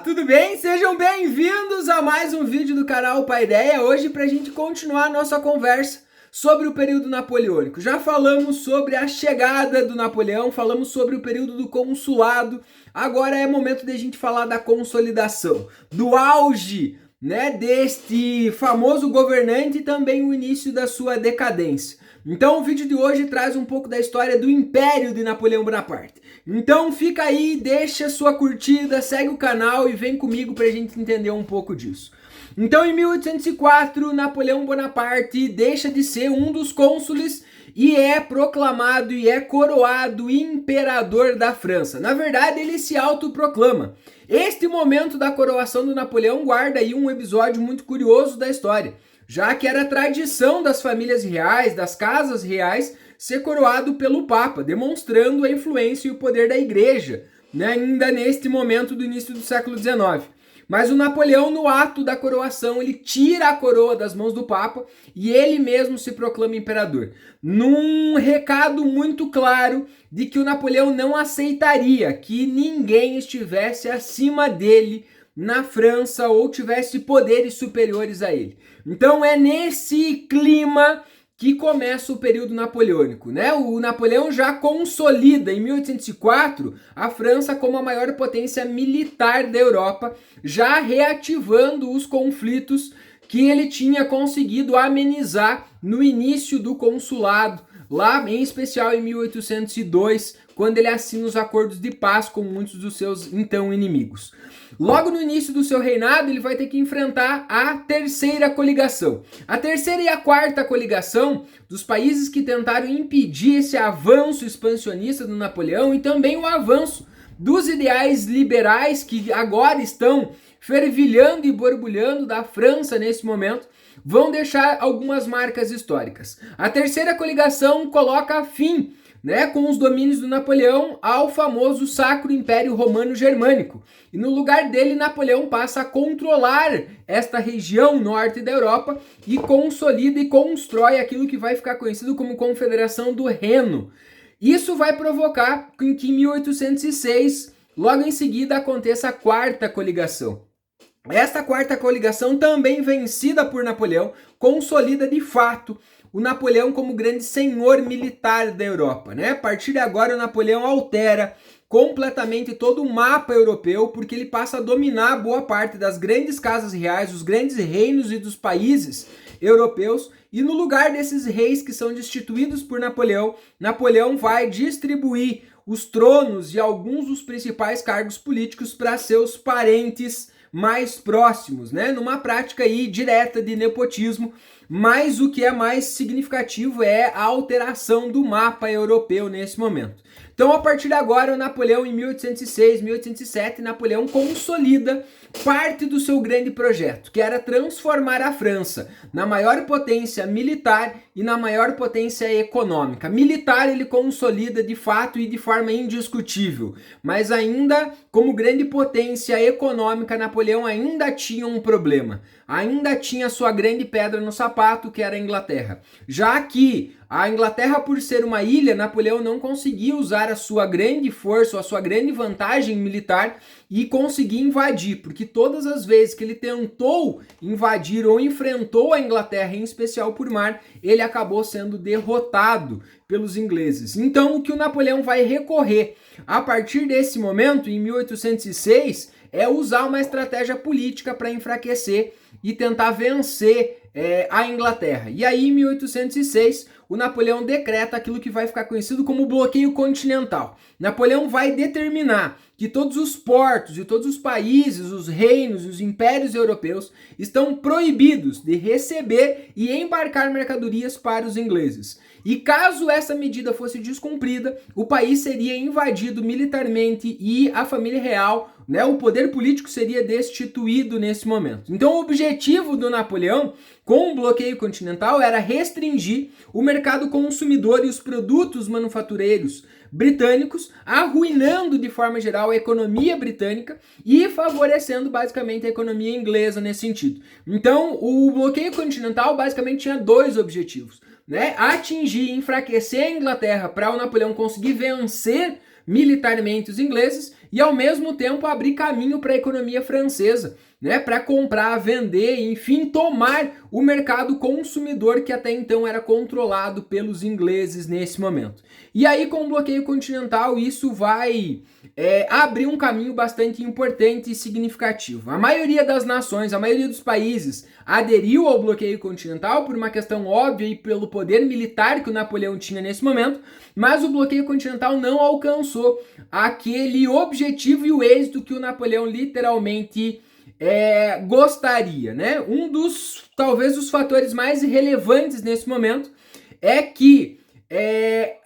tudo bem? Sejam bem-vindos a mais um vídeo do canal Paideia. Hoje para a gente continuar a nossa conversa sobre o período napoleônico. Já falamos sobre a chegada do Napoleão, falamos sobre o período do consulado. Agora é momento de a gente falar da consolidação, do auge, deste famoso governante e também o início da sua decadência. Então o vídeo de hoje traz um pouco da história do Império de Napoleão Bonaparte. Então fica aí, deixa sua curtida, segue o canal e vem comigo para a gente entender um pouco disso. Então em 1804, Napoleão Bonaparte deixa de ser um dos cônsules e é proclamado e é coroado imperador da França. Na verdade, ele se autoproclama. Este momento da coroação do Napoleão guarda aí um episódio muito curioso da história, já que era tradição das famílias reais, das casas reais, ser coroado pelo Papa, demonstrando a influência e o poder da Igreja, ainda neste momento do início do século XIX. Mas o Napoleão, no ato da coroação, ele tira a coroa das mãos do Papa e ele mesmo se proclama imperador, num recado muito claro de que o Napoleão não aceitaria que ninguém estivesse acima dele na França ou tivesse poderes superiores a ele. Então é nesse clima que começa o período napoleônico, O Napoleão já consolida em 1804 a França como a maior potência militar da Europa, já reativando os conflitos que ele tinha conseguido amenizar no início do consulado, lá em especial em 1802, quando ele assina os acordos de paz com muitos dos seus então inimigos. Logo no início do seu reinado, ele vai ter que enfrentar a terceira coligação. A terceira e a quarta coligação dos países que tentaram impedir esse avanço expansionista do Napoleão e também o avanço dos ideais liberais que agora estão fervilhando e borbulhando da França nesse momento, vão deixar algumas marcas históricas. A terceira coligação coloca fim, com os domínios do Napoleão ao famoso Sacro Império Romano Germânico. E no lugar dele, Napoleão passa a controlar esta região norte da Europa e consolida e constrói aquilo que vai ficar conhecido como Confederação do Reno. Isso vai provocar que em 1806, logo em seguida, aconteça a quarta coligação. Esta quarta coligação, também vencida por Napoleão, consolida de fato o Napoleão como grande senhor militar da Europa, A partir de agora, o Napoleão altera completamente todo o mapa europeu, porque ele passa a dominar boa parte das grandes casas reais, dos grandes reinos e dos países europeus, e no lugar desses reis que são destituídos por Napoleão, Napoleão vai distribuir os tronos e alguns dos principais cargos políticos para seus parentes mais próximos, numa prática aí direta de nepotismo, mas o que é mais significativo é a alteração do mapa europeu nesse momento. Então, a partir de agora, o Napoleão, em 1806, 1807, Napoleão consolida parte do seu grande projeto, que era transformar a França na maior potência militar e na maior potência econômica. Militar ele consolida de fato e de forma indiscutível, mas ainda como grande potência econômica, Napoleão ainda tinha um problema. Ainda tinha sua grande pedra no sapato, que era a Inglaterra. Já que a Inglaterra, por ser uma ilha, Napoleão não conseguia usar a sua grande força, a sua grande vantagem militar e conseguir invadir, porque todas as vezes que ele tentou invadir ou enfrentou a Inglaterra, em especial por mar, ele acabou sendo derrotado pelos ingleses. Então, o que o Napoleão vai recorrer a partir desse momento, em 1806, é usar uma estratégia política para enfraquecer e tentar vencer a Inglaterra. E aí, em 1806, o Napoleão decreta aquilo que vai ficar conhecido como bloqueio continental. Napoleão vai determinar que todos os portos e todos os países, os reinos e os impérios europeus estão proibidos de receber e embarcar mercadorias para os ingleses. E caso essa medida fosse descumprida, o país seria invadido militarmente e a família real, o poder político seria destituído nesse momento. Então o objetivo do Napoleão com o bloqueio continental era restringir o mercado consumidor e os produtos manufatureiros britânicos, arruinando de forma geral a economia britânica e favorecendo basicamente a economia inglesa nesse sentido. Então o bloqueio continental basicamente tinha dois objetivos, atingir e enfraquecer a Inglaterra para o Napoleão conseguir vencer militarmente os ingleses e ao mesmo tempo abrir caminho para a economia francesa, né, para comprar, vender, enfim, tomar o mercado consumidor que até então era controlado pelos ingleses nesse momento. E aí, com o bloqueio continental, isso vai abrir um caminho bastante importante e significativo. A maioria das nações, a maioria dos países aderiu ao bloqueio continental por uma questão óbvia e pelo poder militar que o Napoleão tinha nesse momento, mas o bloqueio continental não alcançou aquele objetivo e o êxito que o Napoleão literalmente gostaria, né? Um dos, talvez, os fatores mais relevantes nesse momento é que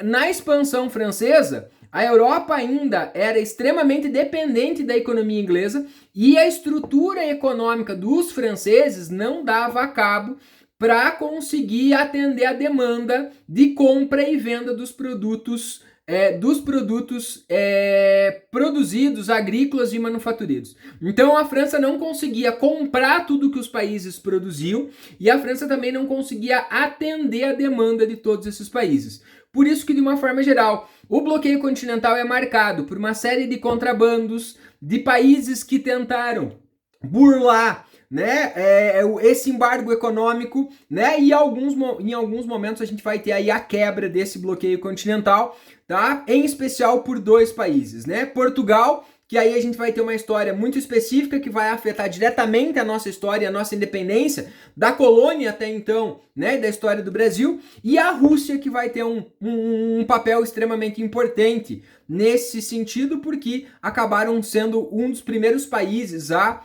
na expansão francesa, a Europa ainda era extremamente dependente da economia inglesa e a estrutura econômica dos franceses não dava cabo para conseguir atender a demanda de compra e venda dos produtos produzidos, agrícolas e manufaturados. Então a França não conseguia comprar tudo que os países produziam e a França também não conseguia atender a demanda de todos esses países. Por isso que, de uma forma geral, o bloqueio continental é marcado por uma série de contrabandos de países que tentaram burlar, né, esse embargo econômico, né, e em alguns momentos a gente vai ter aí a quebra desse bloqueio continental, tá? Em especial por dois países, né? Portugal, que aí a gente vai ter uma história muito específica que vai afetar diretamente a nossa história, a nossa independência da colônia até então, né, da história do Brasil, e a Rússia, que vai ter um papel extremamente importante nesse sentido, porque acabaram sendo um dos primeiros países a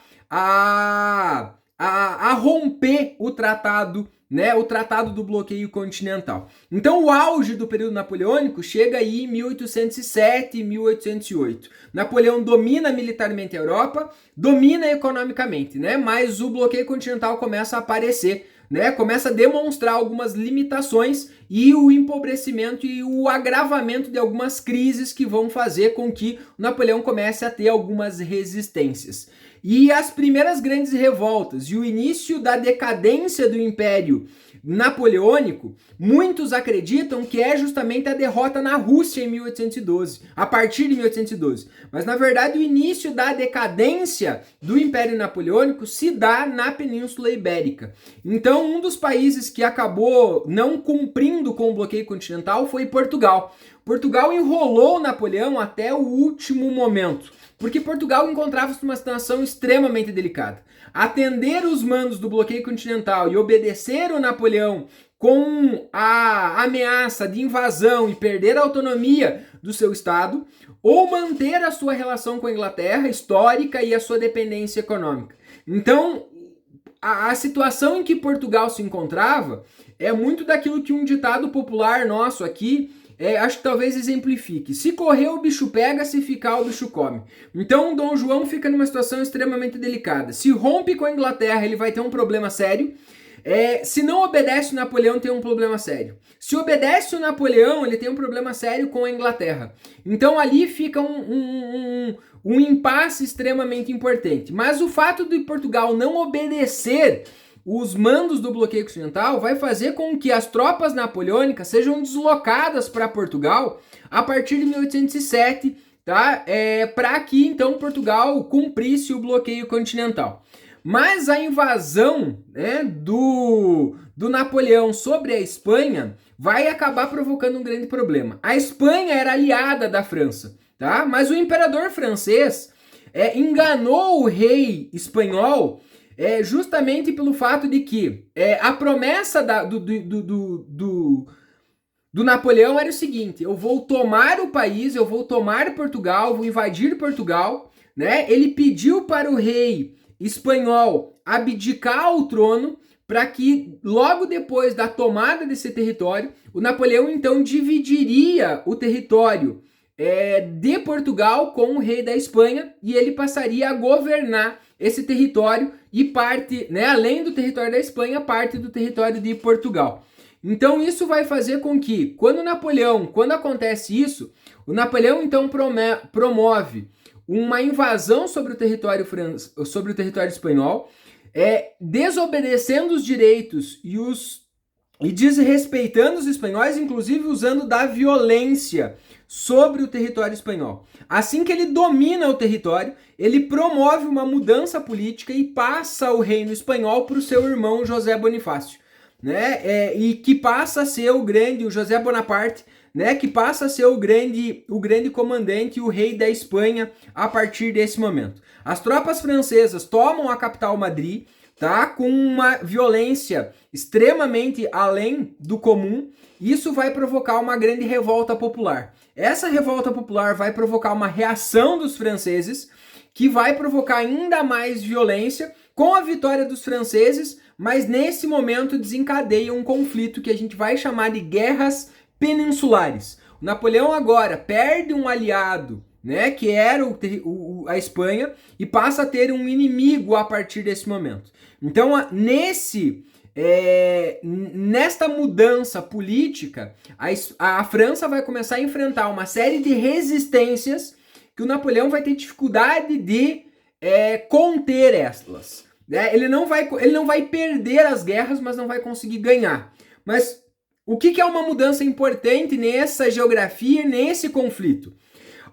romper o tratado, né, o tratado do bloqueio continental. Então o auge do período napoleônico chega aí em 1807 e 1808. Napoleão domina militarmente a Europa, domina economicamente, né, mas o bloqueio continental começa a aparecer, né, começa a demonstrar algumas limitações e o empobrecimento e o agravamento de algumas crises que vão fazer com que o Napoleão comece a ter algumas resistências. E as primeiras grandes revoltas e o início da decadência do Império Napoleônico, muitos acreditam que é justamente a derrota na Rússia em 1812, a partir de 1812. Mas na verdade o início da decadência do Império Napoleônico se dá na Península Ibérica. Então um dos países que acabou não cumprindo com o bloqueio continental foi Portugal. Portugal enrolou Napoleão até o último momento, porque Portugal encontrava-se numa situação extremamente delicada. Atender os mandos do bloqueio continental e obedecer o Napoleão com a ameaça de invasão e perder a autonomia do seu estado, ou manter a sua relação com a Inglaterra histórica e a sua dependência econômica. Então, a situação em que Portugal se encontrava é muito daquilo que um ditado popular nosso aqui acho que talvez exemplifique. Se correr o bicho pega, se ficar o bicho come. Então Dom João fica numa situação extremamente delicada. Se rompe com a Inglaterra, ele vai ter um problema sério. Se não obedece o Napoleão, tem um problema sério. Se obedece o Napoleão, ele tem um problema sério com a Inglaterra. Então ali fica um impasse extremamente importante. Mas o fato de Portugal não obedecer os mandos do bloqueio continental vai fazer com que as tropas napoleônicas sejam deslocadas para Portugal a partir de 1807, tá? Para que então Portugal cumprisse o bloqueio continental. Mas a invasão, né, do Napoleão sobre a Espanha vai acabar provocando um grande problema. A Espanha era aliada da França, tá? Mas o imperador francês enganou o rei espanhol justamente pelo fato de que a promessa do Napoleão era o seguinte: eu vou tomar o país, eu vou tomar Portugal, vou invadir Portugal, né? Ele pediu para o rei espanhol abdicar o trono para que logo depois da tomada desse território, o Napoleão então dividiria o território de Portugal com o rei da Espanha e ele passaria a governar esse território e parte, né, além do território da Espanha, parte do território de Portugal. Então isso vai fazer com que, quando acontece isso, o Napoleão então promove uma invasão sobre o território espanhol, desobedecendo os direitos e desrespeitando os espanhóis, inclusive usando da violência sobre o território espanhol. Assim que ele domina o território, ele promove uma mudança política e passa o reino espanhol para o seu irmão José Bonifácio, né? E que passa a ser o José Bonaparte, né? Que passa a ser o grande comandante e o rei da Espanha a partir desse momento. As tropas francesas tomam a capital Madrid, tá? Com uma violência extremamente além do comum. Isso vai provocar uma grande revolta popular. Essa revolta popular vai provocar uma reação dos franceses, que vai provocar ainda mais violência com a vitória dos franceses, mas nesse momento desencadeia um conflito que a gente vai chamar de guerras peninsulares. O Napoleão agora perde um aliado, né, que era a Espanha, e passa a ter um inimigo a partir desse momento. Então, nesta mudança política, a França vai começar a enfrentar uma série de resistências que o Napoleão vai ter dificuldade de conter elas. Né? Ele não vai perder as guerras, mas não vai conseguir ganhar. Mas o que é uma mudança importante nessa geografia, nesse conflito?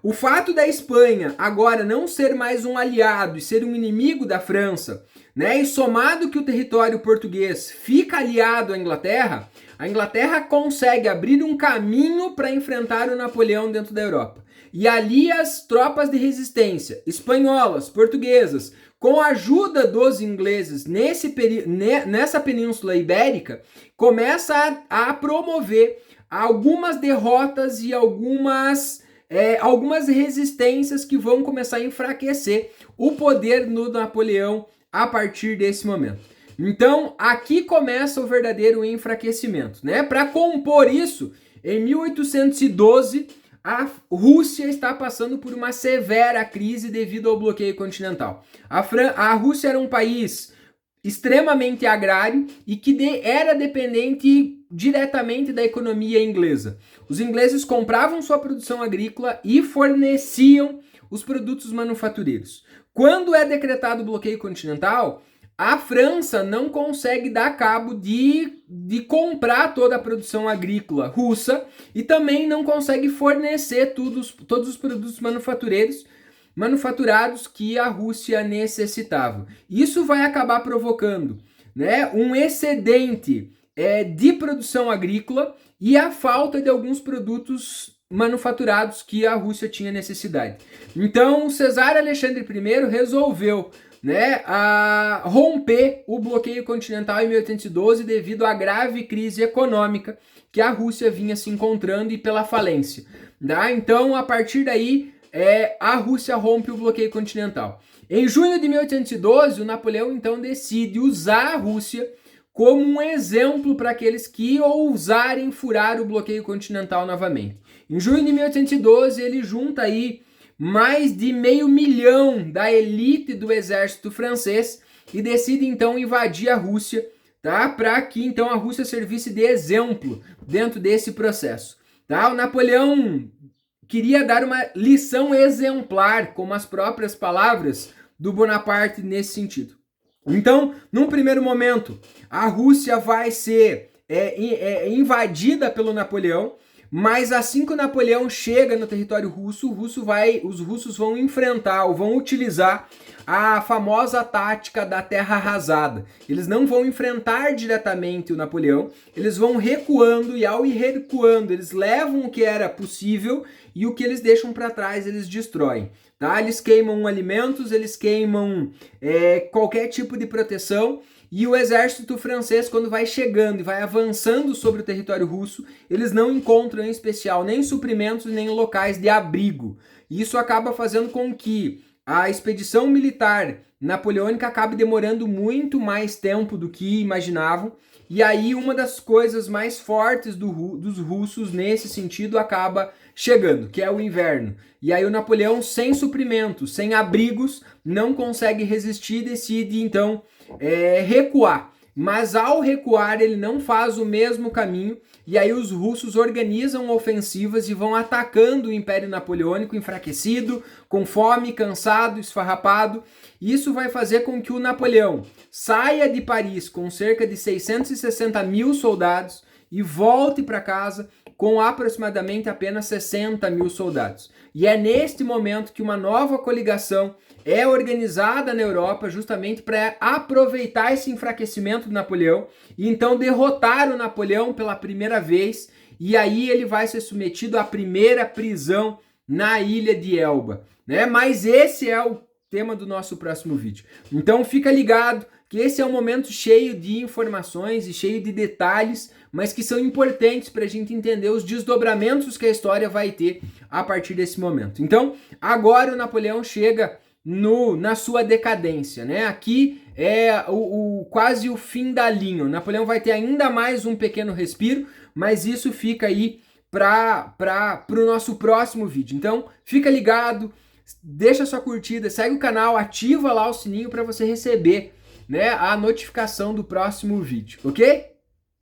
O fato da Espanha agora não ser mais um aliado e ser um inimigo da França, né? E somado que o território português fica aliado à Inglaterra, a Inglaterra consegue abrir um caminho para enfrentar o Napoleão dentro da Europa. E ali as tropas de resistência espanholas, portuguesas, com a ajuda dos ingleses nessa península ibérica, começa a promover algumas derrotas e algumas resistências que vão começar a enfraquecer o poder do Napoleão a partir desse momento. Então, aqui começa o verdadeiro enfraquecimento, né? Para compor isso, em 1812, a Rússia está passando por uma severa crise devido ao bloqueio continental. A Rússia era um país extremamente agrário e que era dependente diretamente da economia inglesa. Os ingleses compravam sua produção agrícola e forneciam os produtos manufatureiros. Quando é decretado o bloqueio continental, a França não consegue dar cabo de comprar toda a produção agrícola russa e também não consegue fornecer todos os produtos manufaturados que a Rússia necessitava. Isso vai acabar provocando, né, um excedente de produção agrícola e a falta de alguns produtos manufaturados que a Rússia tinha necessidade. Então, Cesar Alexandre I resolveu, né, a romper o bloqueio continental em 1812 devido à grave crise econômica que a Rússia vinha se encontrando e pela falência. Tá? Então, a partir daí, a Rússia rompe o bloqueio continental. Em junho de 1812, o Napoleão então decide usar a Rússia como um exemplo para aqueles que ousarem furar o bloqueio continental novamente. Em junho de 1812, ele junta aí mais de 500 mil da elite do exército francês e decide então invadir a Rússia, tá? Para que então a Rússia servisse de exemplo dentro desse processo. Tá? O Napoleão queria dar uma lição exemplar, com as próprias palavras do Bonaparte nesse sentido. Então, num primeiro momento, a Rússia vai ser invadida pelo Napoleão, mas assim que o Napoleão chega no território russo, os russos vão vão utilizar a famosa tática da terra arrasada. Eles não vão enfrentar diretamente o Napoleão, eles vão recuando e ao ir recuando, eles levam o que era possível e o que eles deixam para trás eles destroem. Tá? Eles queimam alimentos, eles queimam qualquer tipo de proteção. E o exército francês, quando vai chegando e vai avançando sobre o território russo, eles não encontram, em especial, nem suprimentos, nem locais de abrigo. E isso acaba fazendo com que a expedição militar napoleônica acabe demorando muito mais tempo do que imaginavam. E aí uma das coisas mais fortes dos russos nesse sentido acaba chegando, que é o inverno. E aí o Napoleão, sem suprimentos, sem abrigos, não consegue resistir e decide então recuar. Mas ao recuar ele não faz o mesmo caminho e aí os russos organizam ofensivas e vão atacando o Império Napoleônico enfraquecido, com fome, cansado, esfarrapado. Isso vai fazer com que o Napoleão saia de Paris com cerca de 660 mil soldados e volte para casa com aproximadamente apenas 60 mil soldados. E é neste momento que uma nova coligação é organizada na Europa justamente para aproveitar esse enfraquecimento do Napoleão e então derrotar o Napoleão pela primeira vez, e aí ele vai ser submetido à primeira prisão na ilha de Elba, né? Mas esse é o tema do nosso próximo vídeo. Então fica ligado que esse é um momento cheio de informações e cheio de detalhes, mas que são importantes para a gente entender os desdobramentos que a história vai ter a partir desse momento. Então, agora o Napoleão chega na sua decadência, né? Aqui é quase o fim da linha. O Napoleão vai ter ainda mais um pequeno respiro, mas isso fica aí para o nosso próximo vídeo. Então, fica ligado, deixa sua curtida, segue o canal, ativa lá o sininho para você receber, né, a notificação do próximo vídeo, ok?